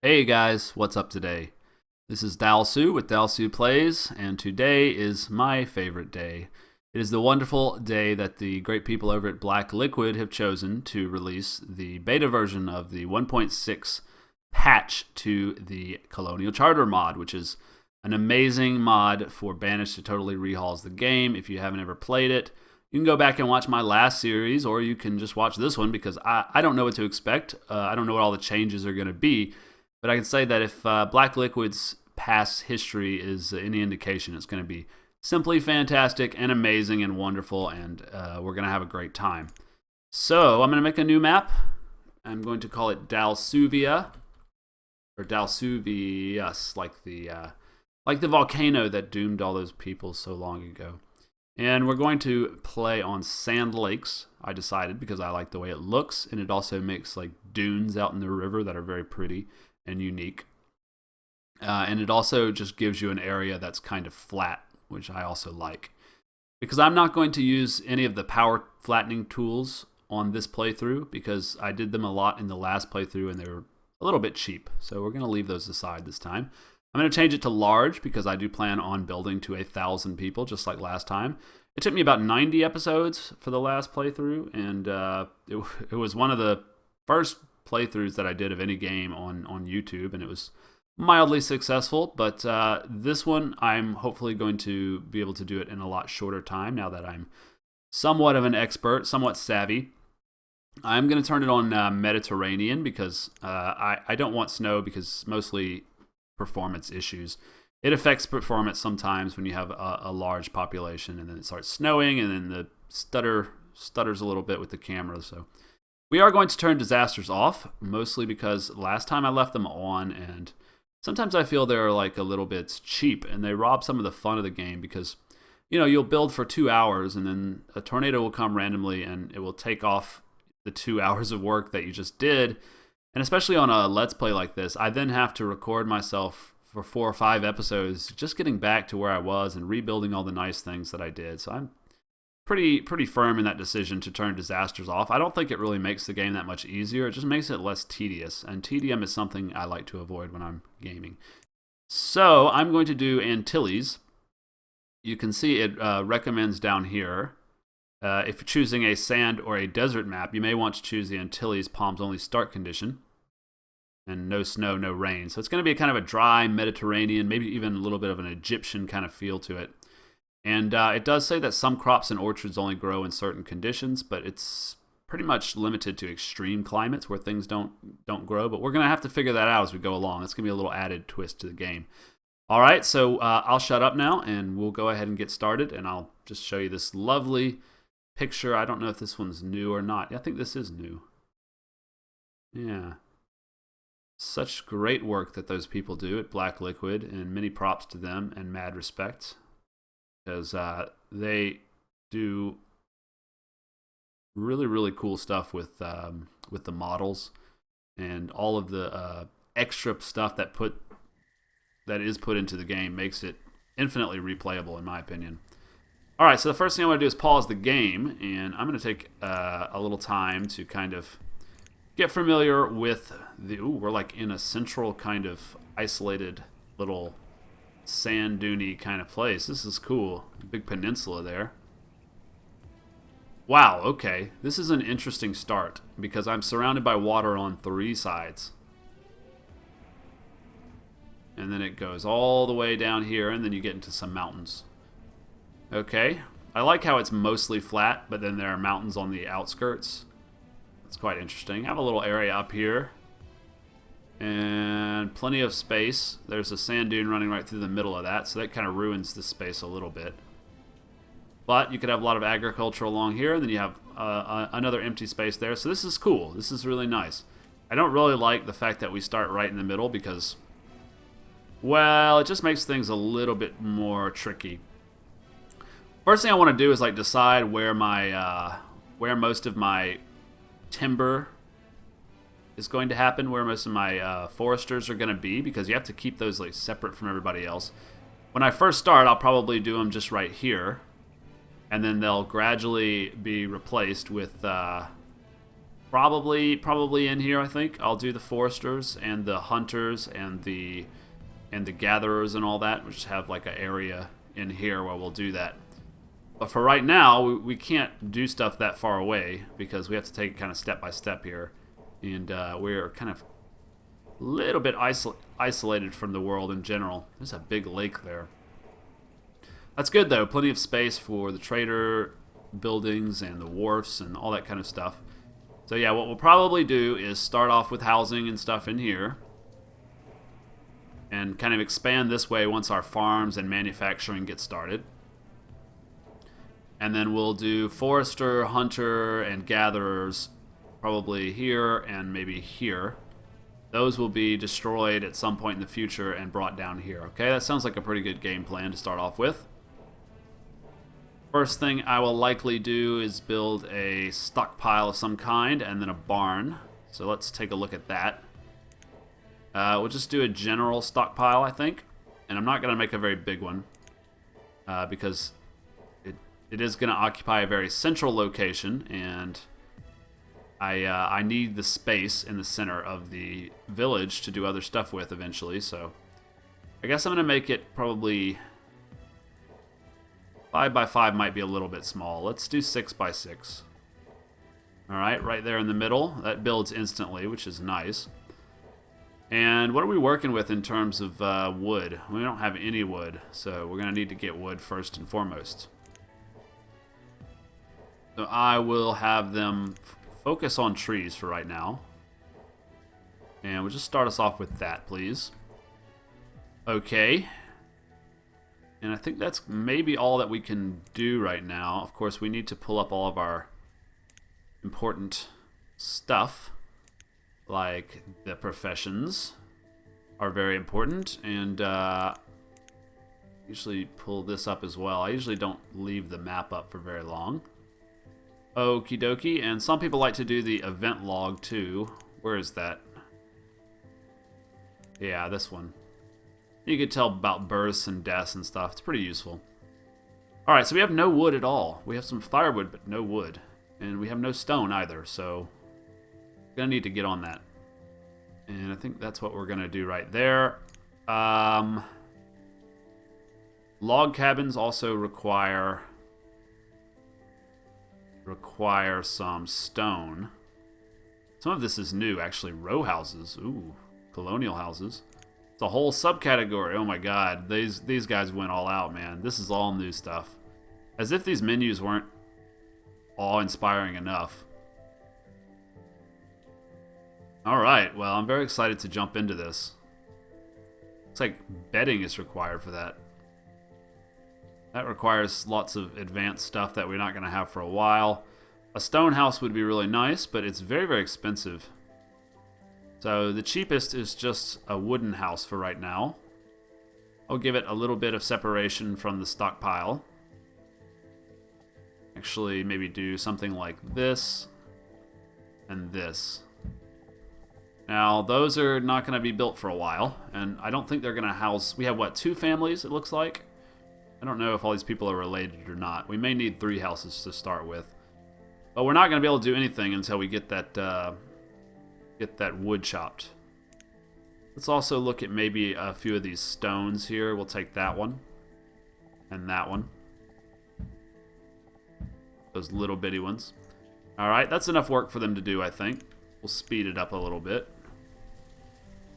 Hey guys, what's up today? This is Dalsu with Dalsu Plays, and today is my favorite day. It is the wonderful day that the great people over at Black Liquid have chosen to release the beta version of the 1.6 patch to the Colonial Charter mod, which is an amazing mod for Banished. It totally rehauls the game. If you haven't ever played it, you can go back and watch my last series, or you can just watch this one because I don't know what to expect. I don't know what all the changes are going to be. But I can say that if Black Liquid's past history is any indication, it's going to be simply fantastic and amazing and wonderful, and we're going to have a great time. So I'm going to make a new map. I'm going to call it Dalsuvia, or Dalsuvius, like the volcano that doomed all those people so long ago. And we're going to play on sand lakes, I decided, because I like the way it looks, and it also makes like dunes out in the river that are very pretty and unique. And it also just gives you an area that's kind of flat, which I also like. Because I'm not going to use any of the power flattening tools on this playthrough, because I did them a lot in the last playthrough and they were a little bit cheap. So we're going to leave those aside this time. I'm going to change it to large because I do plan on building to 1,000 people, just like last time. It took me about 90 episodes for the last playthrough, and it was one of the first playthroughs that I did of any game on YouTube, and it was mildly successful. But this one, I'm hopefully going to be able to do it in a lot shorter time now that I'm somewhat of an expert, somewhat savvy. I'm going to turn it on Mediterranean because I don't want snow, because mostly performance issues. It affects performance sometimes when you have a large population and then it starts snowing and then the stutters a little bit with the camera. So we are going to turn disasters off, mostly because last time I left them on, and sometimes I feel they're like a little bit cheap and they rob some of the fun of the game, because you'll build for 2 hours and then a tornado will come randomly and it will take off the 2 hours of work that you just did. And especially on a Let's Play like this, I then have to record myself for 4 or 5 episodes just getting back to where I was and rebuilding all the nice things that I did. So I'm pretty firm in that decision to turn disasters off. I don't think it really makes the game that much easier. It just makes it less tedious, and tedium is something I like to avoid when I'm gaming. So I'm going to do Antilles. You can see it recommends down here, if you're choosing a sand or a desert map, you may want to choose the Antilles Palms Only Start condition. And no snow, no rain. So it's going to be kind of a dry Mediterranean, maybe even a little bit of an Egyptian kind of feel to it. And it does say that some crops and orchards only grow in certain conditions, but it's pretty much limited to extreme climates where things don't grow. But we're going to have to figure that out as we go along. It's going to be a little added twist to the game. All right, so I'll shut up now, and we'll go ahead and get started. And I'll just show you this lovely picture. I don't know if this one's new or not. I think this is new. Yeah. Such great work that those people do at Black Liquid, and many props to them and mad respect, because they do really cool stuff with the models and all of the extra stuff that is put into the game makes it infinitely replayable, in my opinion. All right, so the first thing I want to do is pause the game, and I'm going to take a little time to kind of get familiar with we're like in a central kind of isolated little sand duney kind of place. This is cool. Big peninsula there. Wow, okay. This is an interesting start because I'm surrounded by water on 3 sides. And then it goes all the way down here, and then you get into some mountains. Okay. I like how it's mostly flat, but then there are mountains on the outskirts. It's quite interesting. I have a little area up here and plenty of space. There's a sand dune running right through the middle of that, so that kind of ruins the space a little bit. But you could have a lot of agriculture along here, and then you have another empty space there. So this is cool. This is really nice. I don't really like the fact that we start right in the middle because, well, it just makes things a little bit more tricky. First thing I want to do is like decide where most of my timber is going to happen, where most of my foresters are going to be, because you have to keep those like separate from everybody else. When I first start, I'll probably do them just right here, and then they'll gradually be replaced with Probably in here, I think. I'll do the foresters and the hunters and the gatherers and all that. We'll just have like an area in here where we'll do that. But for right now, we can't do stuff that far away because we have to take it kind of step by step here. And we're kind of a little bit isolated from the world in general. There's a big lake there. That's good, though. Plenty of space for the trader buildings and the wharfs and all that kind of stuff. So yeah, what we'll probably do is start off with housing and stuff in here. And kind of expand this way once our farms and manufacturing get started. And then we'll do forester, hunter, and gatherers probably here and maybe here. Those will be destroyed at some point in the future and brought down here. Okay, that sounds like a pretty good game plan to start off with. First thing I will likely do is build a stockpile of some kind and then a barn. So let's take a look at that. We'll just do a general stockpile, I think. And I'm not going to make a very big one because it is going to occupy a very central location, and I need the space in the center of the village to do other stuff with eventually. So I guess I'm going to make it probably 5 by 5 might be a little bit small. Let's do 6 by 6. All right, right there in the middle. That builds instantly, which is nice. And what are we working with in terms of wood? We don't have any wood, so we're going to need to get wood first and foremost. So I will have them focus on trees for right now. And we'll just start us off with that, please. Okay. And I think that's maybe all that we can do right now. Of course, we need to pull up all of our important stuff. Like the professions are very important. And usually pull this up as well. I usually don't leave the map up for very long. Okie dokie. And some people like to do the event log too. Where is that? Yeah, this one. You could tell about births and deaths and stuff. It's pretty useful. Alright, so we have no wood at all. We have some firewood, but no wood. And we have no stone either, so we're going to need to get on that. And I think that's what we're going to do right there. Log cabins also require some stone. Some of this is new, actually. Row houses. Ooh, colonial houses. It's a whole subcategory. Oh my god, these guys went all out, man. This is all new stuff. As if these menus weren't awe-inspiring enough. Alright, well, I'm very excited to jump into this. Looks like bedding is required for that. That requires lots of advanced stuff that we're not going to have for a while. A stone house would be really nice, but it's very, very expensive. So the cheapest is just a wooden house for right now. I'll give it a little bit of separation from the stockpile. Actually, maybe do something like this and this. Now, those are not going to be built for a while, and I don't think they're going to house... We have, what, 2 families, it looks like? I don't know if all these people are related or not. We may need 3 houses to start with. But we're not going to be able to do anything until we get that wood chopped. Let's also look at maybe a few of these stones here. We'll take that one and that one. Those little bitty ones. Alright, that's enough work for them to do, I think. We'll speed it up a little bit.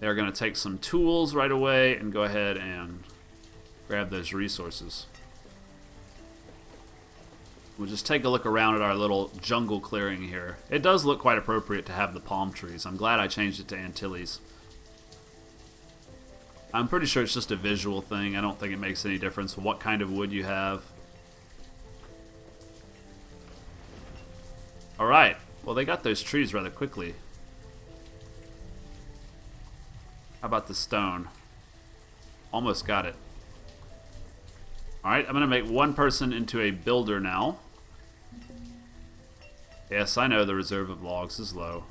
They're going to take some tools right away and go ahead and grab those resources. We'll just take a look around at our little jungle clearing here. It does look quite appropriate to have the palm trees. I'm glad I changed it to Antilles. I'm pretty sure it's just a visual thing. I don't think it makes any difference what kind of wood you have. Alright. Well, they got those trees rather quickly. How about the stone? Almost got it. Alright, I'm going to make one person into a builder now. Yes, I know the reserve of logs is low.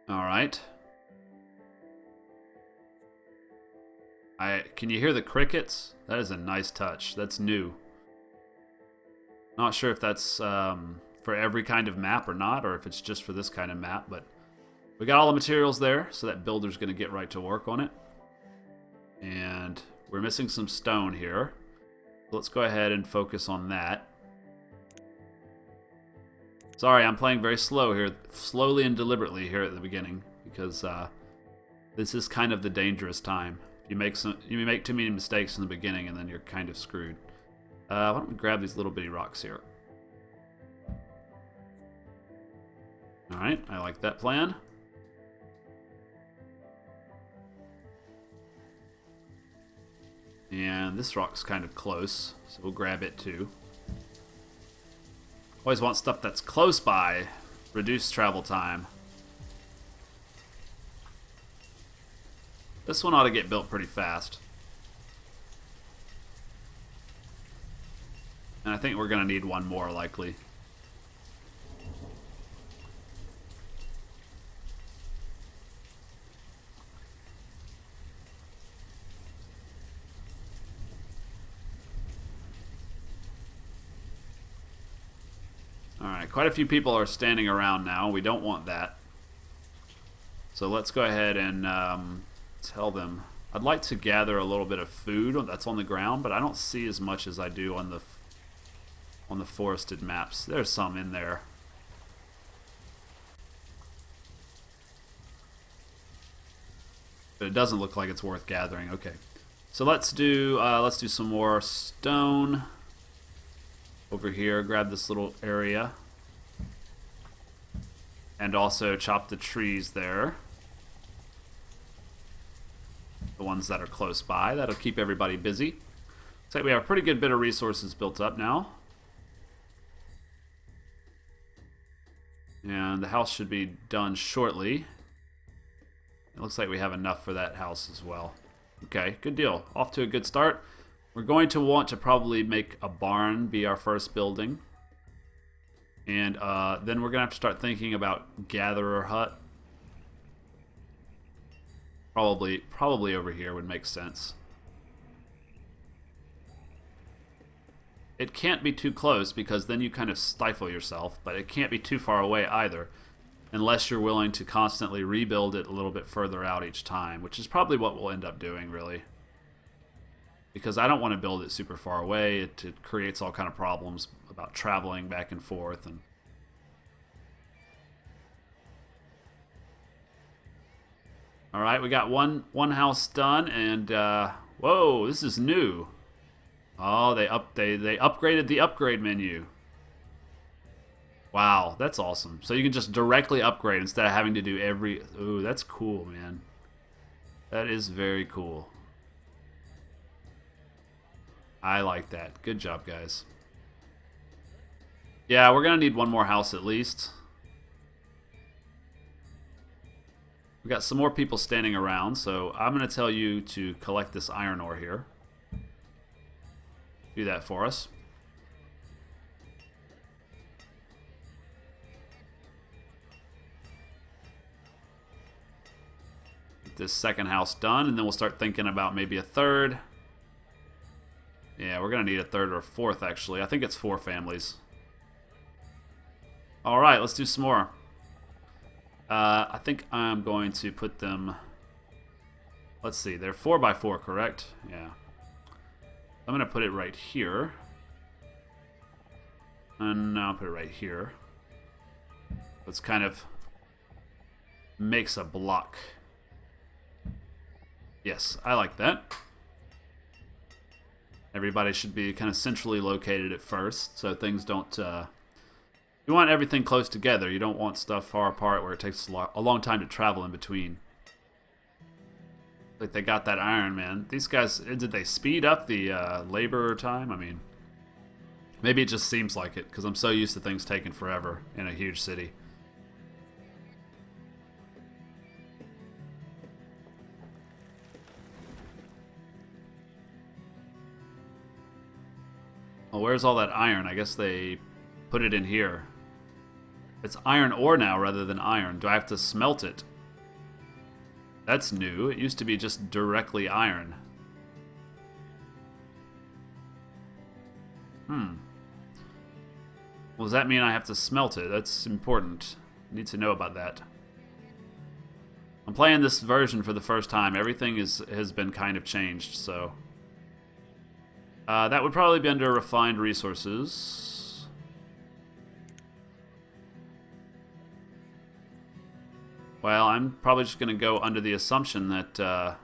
Alright. Can you hear the crickets? That is a nice touch. That's new. Not sure if that's for every kind of map or not, or if it's just for this kind of map, but we got all the materials there, so that builder's going to get right to work on it. And we're missing some stone here. Let's go ahead and focus on that. Sorry, I'm playing very slow here, slowly and deliberately here at the beginning, because this is kind of the dangerous time. You make too many mistakes in the beginning, and then you're kind of screwed. Why don't we grab these little bitty rocks here? All right, I like that plan. And this rock's kind of close, so we'll grab it too. Always want stuff that's close by. Reduce travel time. This one ought to get built pretty fast. And I think we're going to need one more, likely. Alright, quite a few people are standing around now. We don't want that. So let's go ahead and tell them. I'd like to gather a little bit of food that's on the ground, but I don't see as much as I do on the forested maps. There's some in there. But it doesn't look like it's worth gathering. Okay. So let's do some more stone over here. Grab this little area. And also chop the trees there. The ones that are close by. That'll keep everybody busy. Looks like we have a pretty good bit of resources built up now. And the house should be done shortly. It looks like we have enough for that house as well. Okay, good deal. Off to a good start. We're going to want to probably make a barn be our first building. And then we're going to have to start thinking about gatherer hut. Probably over here would make sense. It can't be too close because then you kind of stifle yourself, but it can't be too far away either, unless you're willing to constantly rebuild it a little bit further out each time, which is probably what we'll end up doing, really. Because I don't want to build it super far away. It creates all kind of problems about traveling back and forth. And all right, we got one house done, and whoa, this is new. Oh, they upgraded the upgrade menu. Wow, that's awesome. So you can just directly upgrade instead of having to do every... Ooh, that's cool, man. That is very cool. I like that. Good job, guys. Yeah, we're going to need one more house at least. We got some more people standing around, so I'm going to tell you to collect this iron ore here. Do that for us. Get this second house done, and then we'll start thinking about maybe a third. Yeah, we're going to need a third or a fourth, actually. I think it's 4 families. All right, let's do some more. I think I'm going to put them... Let's see, they're 4x4, correct? Yeah. I'm going to put it right here. And now I'll put it right here. It's kind of makes a block. Yes, I like that. Everybody should be kind of centrally located at first, so things don't... you want everything close together. You don't want stuff far apart where it takes a long time to travel in between. Like they got that iron, man. These guys, did they speed up the labor time? I mean, maybe it just seems like it because I'm so used to things taking forever in a huge city. Well, where's all that iron? I guess they put it in here. It's iron ore now rather than iron. Do I have to smelt it? That's new. It used to be just directly iron. Well, does that mean I have to smelt it? That's important. I need to know about that. I'm playing this version for the first time. Everything has been kind of changed, so... that would probably be under refined resources. Well, I'm probably just going to go under the assumption that...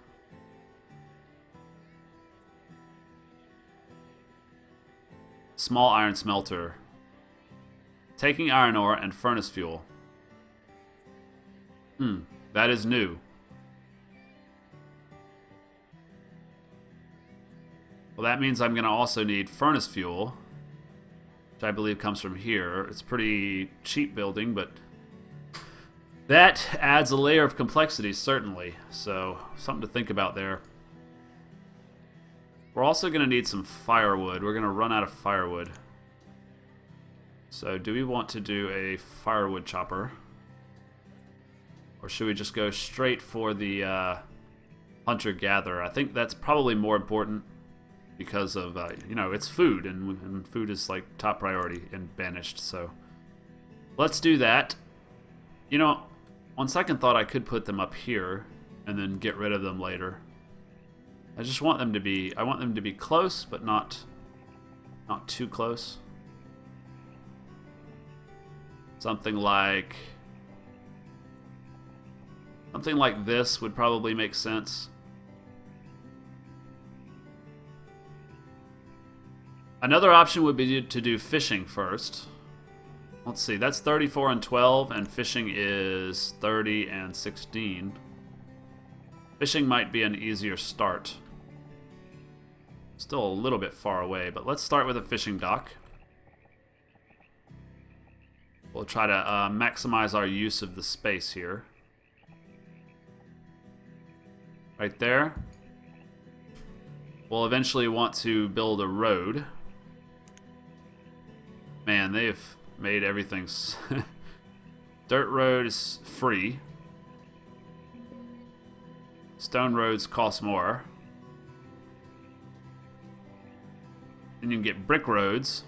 small iron smelter. Taking iron ore and furnace fuel. That is new. Well, that means I'm going to also need furnace fuel, which I believe comes from here. It's pretty cheap building, but that adds a layer of complexity, certainly. So, something to think about there. We're also going to need some firewood. We're going to run out of firewood. So, do we want to do a firewood chopper? Or should we just go straight for the hunter-gatherer? I think that's probably more important because of, you know, it's food, and food is, like, top priority in Banished, so let's do that. You know, on second thought, I could put them up here and then get rid of them later. I just want them to be, I want them to be close, but not too close. Something like this would probably make sense. Another option would be to do fishing first. Let's see, that's 34 and 12, and fishing is 30 and 16. Fishing might be an easier start. Still a little bit far away, but let's start with a fishing dock. We'll try to maximize our use of the space here. Right there. We'll eventually want to build a road. Man, they've made everything... Dirt road is free. Stone roads cost more. Then you can get brick roads,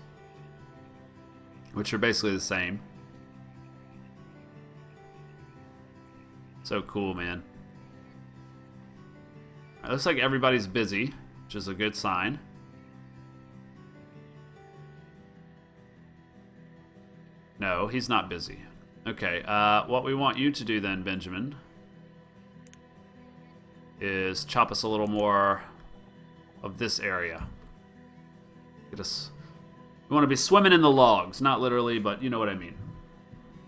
which are basically the same. So cool, man. It looks like everybody's busy, which is a good sign. No, he's not busy. Okay, what we want you to do then, Benjamin, is chop us a little more of this area. Get us... We want to be swimming in the logs. Not literally, but you know what I mean.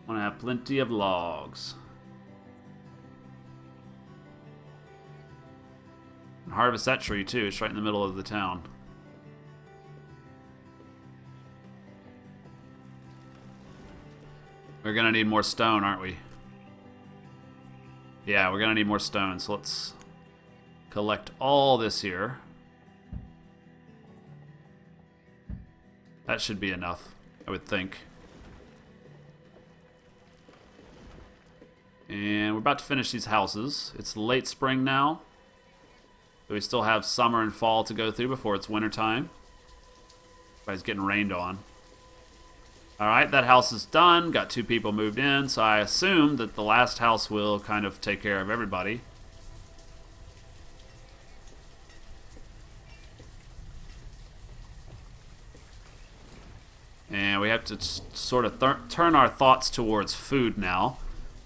Want to have plenty of logs. And harvest that tree, too. It's right in the middle of the town. We're going to need more stone, aren't we? Yeah, we're going to need more stone. So let's collect all this here. That should be enough, I would think. And we're about to finish these houses. It's late spring now. So we still have summer and fall to go through before it's winter time. Everybody's getting rained on. Alright, that house is done. Got 2 people moved in, so I assume that the last house will kind of take care of everybody. And we have to sort of turn our thoughts towards food now.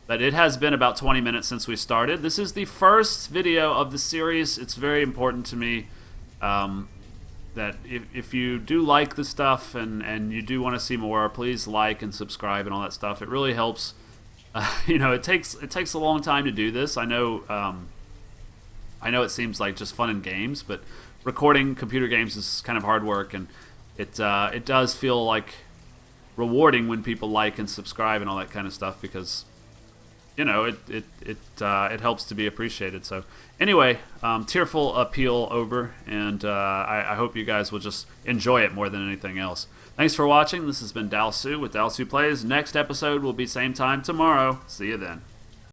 But it has been about 20 minutes since we started. This is the first video of the series. It's very important to me that if you do like the stuff and you do want to see more, please like and subscribe and all that stuff. It really helps. You know, it takes a long time to do this. I know it seems like just fun in games, but recording computer games is kind of hard work, and it does feel like rewarding when people like and subscribe and all that kind of stuff, because you know it helps to be appreciated. So anyway, tearful appeal over, and I hope you guys will just enjoy it more than anything else. Thanks for watching. This has been Dalsu with Dalsu Plays. Next episode will be same time tomorrow. See you then.